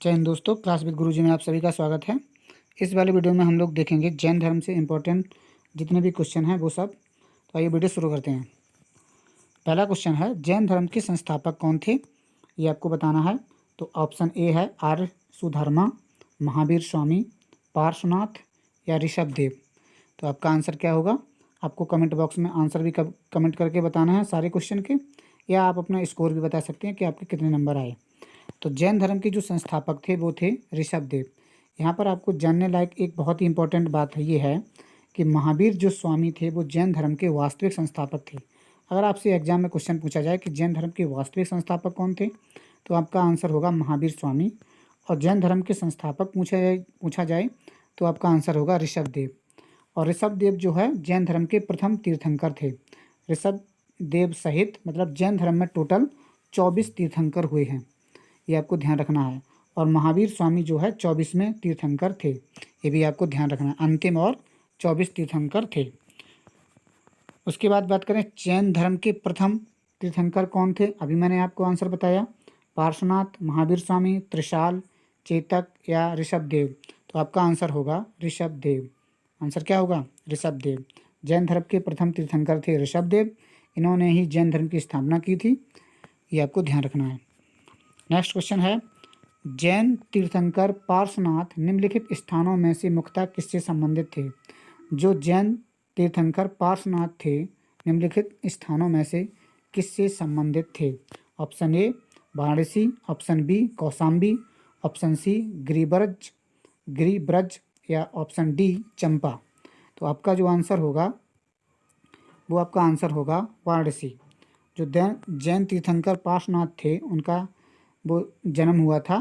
जय हिंद दोस्तों, class with गुरुजी में आप सभी का स्वागत है। इस वाले वीडियो में हम लोग देखेंगे जैन धर्म से इम्पोर्टेंट जितने भी क्वेश्चन हैं वो सब। तो आइए वीडियो शुरू करते हैं। पहला क्वेश्चन है, जैन धर्म के संस्थापक कौन थे, ये आपको बताना है। तो ऑप्शन ए है आर्य सुधर्मा, महावीर स्वामी, पार्श्वनाथ या ऋषभदेव। तो आपका आंसर क्या होगा? आपको कमेंट बॉक्स में आंसर भी कमेंट करके बताना है सारे क्वेश्चन के, या आप अपना स्कोर भी बता सकते हैं कि आपके कितने नंबर आए। तो जैन धर्म के जो संस्थापक थे वो थे ऋषभदेव। यहाँ पर आपको जानने लायक एक बहुत ही इंपॉर्टेंट बात है, ये है कि महावीर जो स्वामी थे वो जैन धर्म के वास्तविक संस्थापक थे। अगर आपसे एग्जाम में क्वेश्चन पूछा जाए कि जैन धर्म के वास्तविक संस्थापक कौन थे, तो आपका आंसर होगा महावीर स्वामी। और जैन धर्म के संस्थापक पूछा जाए तो आपका आंसर होगा ऋषभदेव। और ऋषभदेव जो है जैन धर्म के प्रथम तीर्थंकर थे। ऋषभदेव सहित मतलब जैन धर्म में टोटल 24 तीर्थंकर हुए हैं, ये आपको ध्यान रखना है। और महावीर स्वामी जो है 24वें तीर्थंकर थे, ये भी आपको ध्यान रखना है। अंतिम और 24 तीर्थंकर थे। उसके बाद बात करें जैन धर्म के प्रथम तीर्थंकर कौन थे, अभी मैंने आपको आंसर बताया। पार्श्वनाथ, महावीर स्वामी, त्रिशाल, चेतक या ऋषभदेव। तो आपका आंसर होगा ऋषभदेव। आंसर क्या होगा? ऋषभदेव। जैन धर्म के प्रथम तीर्थंकर थे ऋषभदेव। इन्होंने ही जैन धर्म की स्थापना की थी, ये आपको ध्यान रखना है। नेक्स्ट क्वेश्चन है, जैन तीर्थंकर पार्श्वनाथ निम्नलिखित स्थानों में से मुख्यतः किससे संबंधित थे? जो जैन तीर्थंकर पार्श्वनाथ थे निम्नलिखित स्थानों में से किससे संबंधित थे? Option A Varanasi, option B Kaushambi, option C Giribraj या ऑप्शन डी चंपा। तो आपका जो आंसर होगा वो आपका आंसर होगा वाराणसी। जो जैन तीर्थंकर पार्श्वनाथ थे उनका वो जन्म हुआ था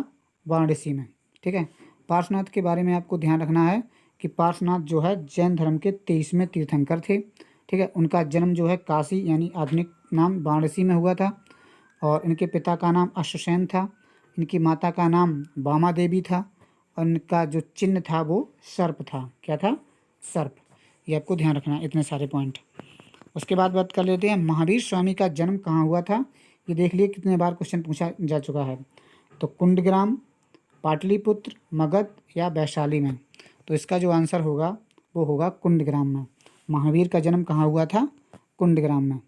वाराणसी में। ठीक है। पार्श्वनाथ के बारे में आपको ध्यान रखना है कि पार्श्वनाथ जो है जैन धर्म के 23वें तीर्थंकर थे। ठीक है। उनका जन्म जो है काशी यानी आधुनिक नाम वाराणसी में हुआ था। और इनके पिता का नाम अश्वसेन था, इनकी माता का नाम वामा देवी था, और इनका जो चिन्ह था वो सर्प था। क्या था? सर्प। ये आपको ध्यान रखना है, इतने सारे पॉइंट। उसके बाद बात कर लेते हैं महावीर स्वामी का जन्म कहाँ हुआ था। ये देख लिए कितने बार क्वेश्चन पूछा जा चुका है। तो कुंडग्राम, पाटलिपुत्र, मगध या वैशाली में। तो इसका जो आंसर होगा वो होगा कुंडग्राम में। महावीर का जन्म कहाँ हुआ था? कुंडग्राम में।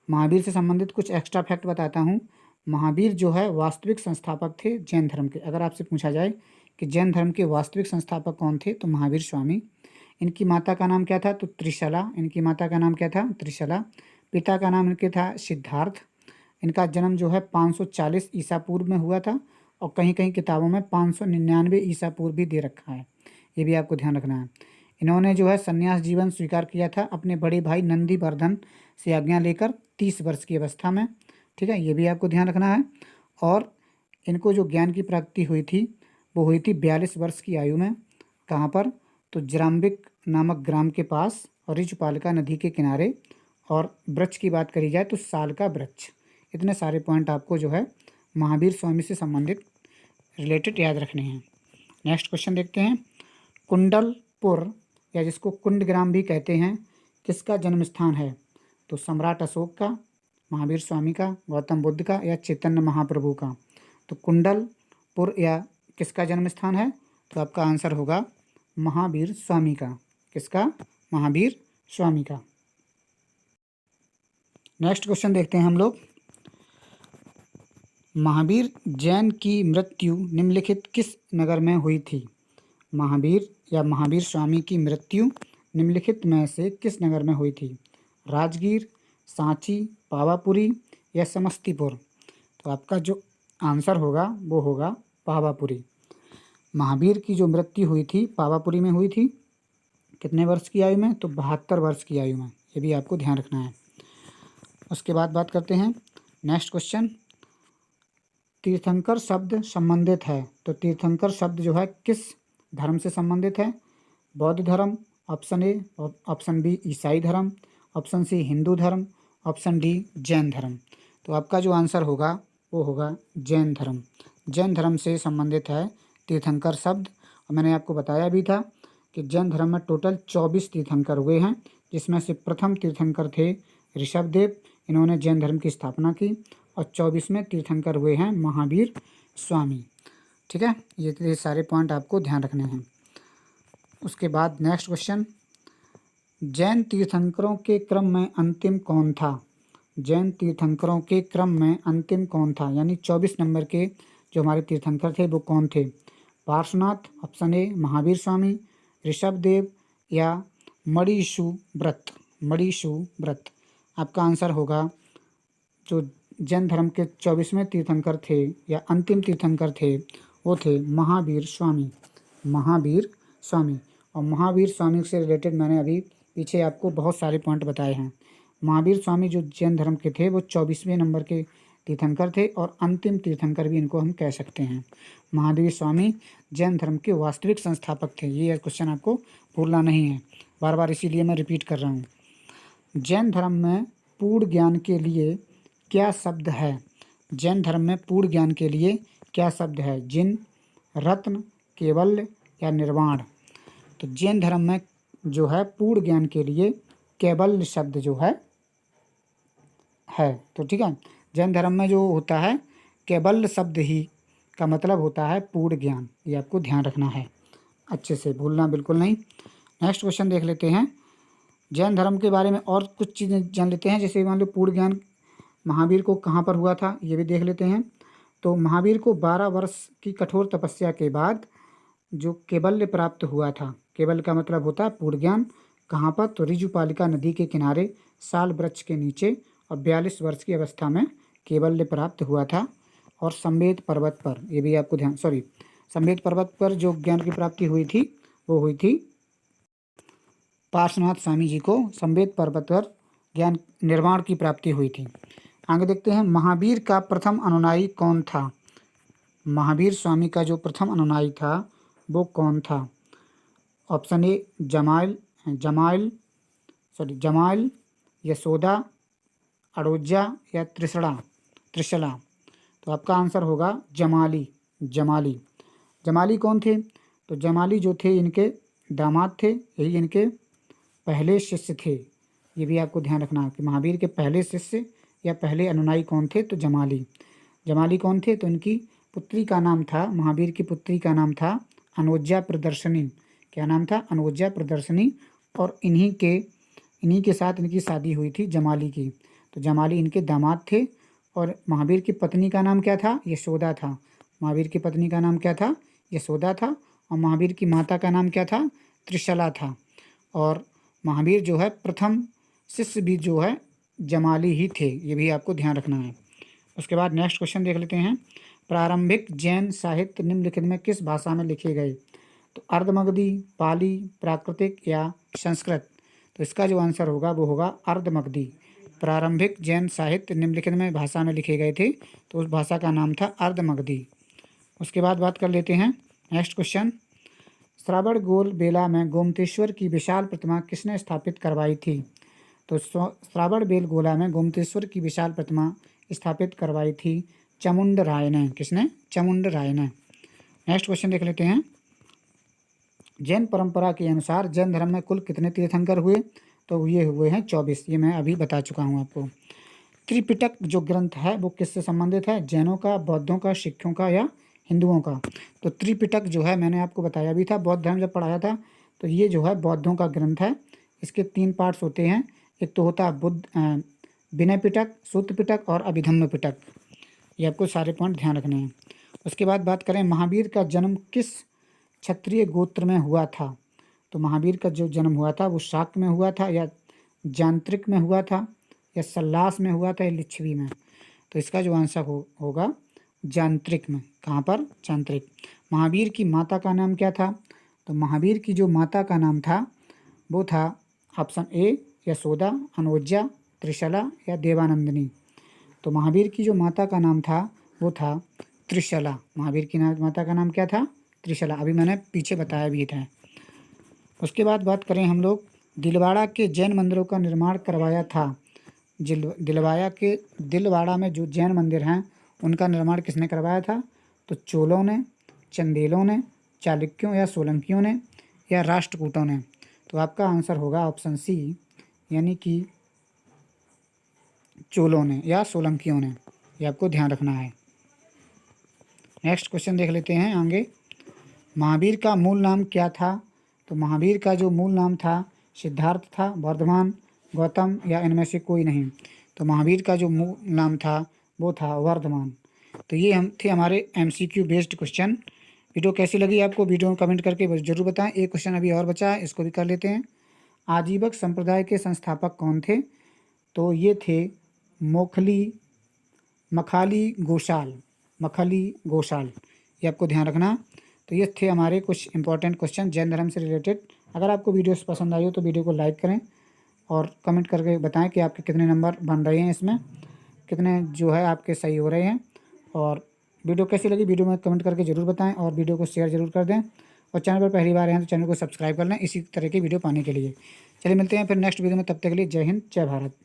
महावीर से संबंधित कुछ एक्स्ट्रा फैक्ट बताता हूँ। महावीर जो है वास्तविक संस्थापक थे जैन धर्म के। अगर आपसे पूछा जाए कि जैन धर्म के वास्तविक संस्थापक कौन थे, तो महावीर स्वामी। इनकी माता का नाम क्या था? तो त्रिशला। इनकी माता का नाम क्या था? त्रिशला। पिता का नाम इनके था सिद्धार्थ। इनका जन्म जो है 540 ईसा पूर्व में हुआ था, और कहीं कहीं किताबों में 599 ईसा पूर्व भी दे रखा है, ये भी आपको ध्यान रखना है। इन्होंने जो है संन्यास जीवन स्वीकार किया था अपने बड़े भाई नंदीवर्धन से आज्ञा लेकर 30 वर्ष की अवस्था में। ठीक है, ये भी आपको ध्यान रखना है। और इनको जो ज्ञान की प्राप्ति हुई थी वो हुई थी 42 वर्ष की आयु में। कहाँ पर? तो जराम्बिक नामक ग्राम के पास और ऋचपालिका नदी के किनारे। और वृक्ष की बात करी जाए तो साल का वृक्ष। इतने सारे पॉइंट आपको जो है महावीर स्वामी से संबंधित रिलेटेड याद रखने हैं। नेक्स्ट क्वेश्चन देखते हैं। कुंडलपुर या जिसको कुंडग्राम भी कहते हैं, किसका जन्म स्थान है? तो सम्राट अशोक का, महावीर स्वामी का, गौतम बुद्ध का या चैतन्य महाप्रभु का। तो कुंडलपुर या किसका जन्म स्थान है? तो आपका आंसर होगा महावीर स्वामी का। किसका? महावीर स्वामी का। नेक्स्ट क्वेश्चन देखते हैं हम लोग। महावीर जैन की मृत्यु निम्नलिखित किस नगर में हुई थी? महावीर या महावीर स्वामी की मृत्यु निम्नलिखित में से किस नगर में हुई थी? राजगीर, सांची, पावापुरी या समस्तीपुर। तो आपका जो आंसर होगा वो होगा पावापुरी। महावीर की जो मृत्यु हुई थी पावापुरी में हुई थी। कितने वर्ष की आयु में? तो 72 वर्ष की आयु में। ये भी आपको ध्यान रखना है। उसके बाद बात करते हैं नेक्स्ट क्वेश्चन। तीर्थंकर शब्द संबंधित है, तो तीर्थंकर शब्द जो है किस धर्म से संबंधित है? बौद्ध धर्म, ऑप्शन ए, ऑप्शन बी ईसाई धर्म, ऑप्शन सी हिंदू धर्म, ऑप्शन डी जैन धर्म। तो आपका जो आंसर होगा वो होगा जैन धर्म। जैन धर्म से संबंधित है तीर्थंकर शब्द। और मैंने आपको बताया भी था कि जैन धर्म में टोटल 24 तीर्थंकर हुए हैं, जिसमें से प्रथम तीर्थंकर थे ऋषभदेव। इन्होंने जैन धर्म की स्थापना की। और 24वें तीर्थंकर हुए हैं महावीर स्वामी। ठीक है, ये सारे पॉइंट आपको ध्यान रखने हैं। उसके बाद नेक्स्ट क्वेश्चन, जैन तीर्थंकरों के क्रम में अंतिम कौन था? जैन तीर्थंकरों के क्रम में अंतिम कौन था, यानी 24 नंबर के जो हमारे तीर्थंकर थे वो कौन थे? पार्श्वनाथ, ऑप्शन ए महावीर स्वामी, ऋषभदेव या मणिशुव्रत? मणिशुव्रत आपका आंसर होगा। जो जैन धर्म के 24वें तीर्थंकर थे या अंतिम तीर्थंकर थे वो थे महावीर स्वामी। महावीर स्वामी, और महावीर स्वामी से रिलेटेड मैंने अभी पीछे आपको बहुत सारे पॉइंट बताए हैं। महावीर स्वामी जो जैन धर्म के थे वो 24वें नंबर के तीर्थंकर थे और अंतिम तीर्थंकर भी इनको हम कह सकते हैं। महावीर स्वामी जैन धर्म के वास्तविक संस्थापक थे। ये क्वेश्चन आपको भूलना नहीं है, बार बार इसीलिए मैं रिपीट कर रहा हूँ। जैन धर्म में पूर्ण ज्ञान के लिए क्या शब्द है? जैन धर्म में पूर्ण ज्ञान के लिए क्या शब्द है? जिन, रत्न, केवल्य या निर्वाण? तो जैन धर्म में जो है पूर्ण ज्ञान के लिए केवल्य शब्द जो है तो ठीक है, जैन धर्म में जो होता है केवल्य शब्द ही का मतलब होता है पूर्ण ज्ञान। ये आपको ध्यान रखना है, अच्छे से भूलना बिल्कुल नहीं। नेक्स्ट क्वेश्चन देख लेते हैं। जैन धर्म के बारे में और कुछ चीज़ें जान लेते हैं, जैसे मान लो पूर्ण ज्ञान महावीर को कहाँ पर हुआ था ये भी देख लेते हैं। तो महावीर को 12 वर्ष की कठोर तपस्या के बाद जो केवल्य प्राप्त हुआ था, केवल्य का मतलब होता है पूर्ण ज्ञान, कहाँ पर? तो ऋजुपालिका नदी के किनारे साल वृक्ष के नीचे, और 42 वर्ष की अवस्था में केवल्य प्राप्त हुआ था। और संवेद पर्वत पर, ये भी आपको ध्यान, संवेद पर्वत पर जो ज्ञान की प्राप्ति हुई थी वो हुई थी पार्श्वनाथ स्वामी जी को संवेद पर्वत पर ज्ञान निर्वाण की प्राप्ति हुई थी। आगे देखते हैं, महावीर का प्रथम अनुयायी कौन था? महावीर स्वामी का जो प्रथम अनुयायी था वो कौन था? ऑप्शन ए जमाल, यशोदा, अड़ोजा या त्रिशला? तो आपका आंसर होगा जमाली। जमाली कौन थे? तो जमाली जो थे इनके दामाद थे, यही इनके पहले शिष्य थे। ये भी आपको ध्यान रखना कि महावीर के पहले शिष्य या पहले अनुयायी कौन थे? तो जमाली कौन थे? तो इनकी पुत्री का नाम था, महावीर की पुत्री का नाम था अनोजा प्रदर्शनी। क्या नाम था? अनोजा प्रदर्शनी। और इन्हीं के साथ इनकी शादी हुई थी जमाली की। तो जमाली इनके दामाद थे। और महावीर की पत्नी का नाम क्या था? यशोदा था। महावीर की पत्नी का नाम क्या था? यशोदा था। और महावीर की माता का नाम क्या था? त्रिशला था। और महावीर जो है प्रथम शिष्य भी जो है जमाली ही थे, ये भी आपको ध्यान रखना है। उसके बाद नेक्स्ट क्वेश्चन देख लेते हैं। प्रारंभिक जैन साहित्य निम्नलिखित में किस भाषा में लिखे गए? तो अर्धमगधी, पाली, प्राकृतिक या संस्कृत? तो इसका जो आंसर होगा वो होगा अर्धमगधी। प्रारंभिक जैन साहित्य निम्नलिखित में भाषा में लिखे गए थे, तो उस भाषा का नाम था अर्धमगधी। उसके बाद बात कर लेते हैं नेक्स्ट क्वेश्चन। श्रावणबेल बेला में गोमतेश्वर की विशाल प्रतिमा किसने स्थापित करवाई थी? तो श्रावणबेल गोला में गोमतेश्वर की विशाल प्रतिमा स्थापित करवाई थी चामुंड राय ने। किसने? चामुंड राय ने। नेक्स्ट क्वेश्चन देख लेते हैं। जैन परंपरा के अनुसार जैन धर्म में कुल कितने तीर्थंकर हुए? तो ये हुए हैं 24। ये मैं अभी बता चुका हूँ आपको। त्रिपिटक जो ग्रंथ है वो किससे संबंधित है? जैनों का, बौद्धों का, सिखों का या हिंदुओं का? तो त्रिपिटक जो है मैंने आपको बताया भी था बौद्ध धर्म जब पढ़ाया था, तो ये जो है बौद्धों का ग्रंथ है। इसके 3 पार्ट्स होते हैं। एक तो होता है विनय पिटक, सूत्र पिटक और अभिधम्म पिटक। ये आपको सारे पॉइंट ध्यान रखने हैं। उसके बाद बात करें महावीर का जन्म किस क्षत्रिय गोत्र में हुआ था? तो महावीर का जो जन्म हुआ था वो शाक्त में हुआ था या जांत्रिक में हुआ था या सल्लास में हुआ था या लिच्छवी में? तो इसका जो आंसर होगा जांत्रिक में। कहाँ पर? जांत्रिक। महावीर की माता का नाम क्या था? तो महावीर की जो माता का नाम था वो था ऑप्शन ए यशोदा, अनोजा, त्रिशला या देवानंदिनी? तो महावीर की जो माता का नाम था वो था त्रिशला। महावीर की माता का नाम क्या था? त्रिशला। अभी मैंने पीछे बताया भी था। उसके बाद बात करें हम लोग, दिलवाड़ा के जैन मंदिरों का निर्माण करवाया था। दिलवाड़ा में जो जैन मंदिर हैं उनका निर्माण किसने करवाया था? तो चोलों ने, चंदेलों ने, चालुक्यों या सोलंकियों ने या राष्ट्रकूटों ने? तो आपका आंसर होगा ऑप्शन सी, यानी कि चोलों ने या सोलंकियों ने। ये आपको ध्यान रखना है। नेक्स्ट क्वेश्चन देख लेते हैं आगे। महावीर का मूल नाम क्या था? तो महावीर का जो मूल नाम था सिद्धार्थ था, वर्धमान, गौतम या इनमें से कोई नहीं। तो महावीर का जो मूल नाम था वो था वर्धमान। तो ये हम थे हमारे MCQ बेस्ड क्वेश्चन। वीडियो कैसी लगी आपको? वीडियो में कमेंट करके ज़रूर बताएं। एक क्वेश्चन अभी और बचा है, इसको भी कर लेते हैं। आजीवक संप्रदाय के संस्थापक कौन थे? तो ये थे मखाली घोषाल। मखाली घोषाल, ये आपको ध्यान रखना। तो ये थे हमारे कुछ इंपॉर्टेंट क्वेश्चन जैन धर्म से रिलेटेड। अगर आपको वीडियो पसंद आई हो तो वीडियो को लाइक करें और कमेंट करके बताएं कि आपके कितने नंबर बन रहे हैं, इसमें कितने जो है आपके सही हो रहे हैं। और वीडियो कैसी लगी वीडियो में कमेंट करके ज़रूर बताएं और वीडियो को शेयर ज़रूर कर दें। और चैनल पर पहली बार आए हैं तो चैनल को सब्सक्राइब कर लें इसी तरह की वीडियो पाने के लिए। चलिए मिलते हैं फिर नेक्स्ट वीडियो में, तब तक के लिए जय हिंद जय भारत।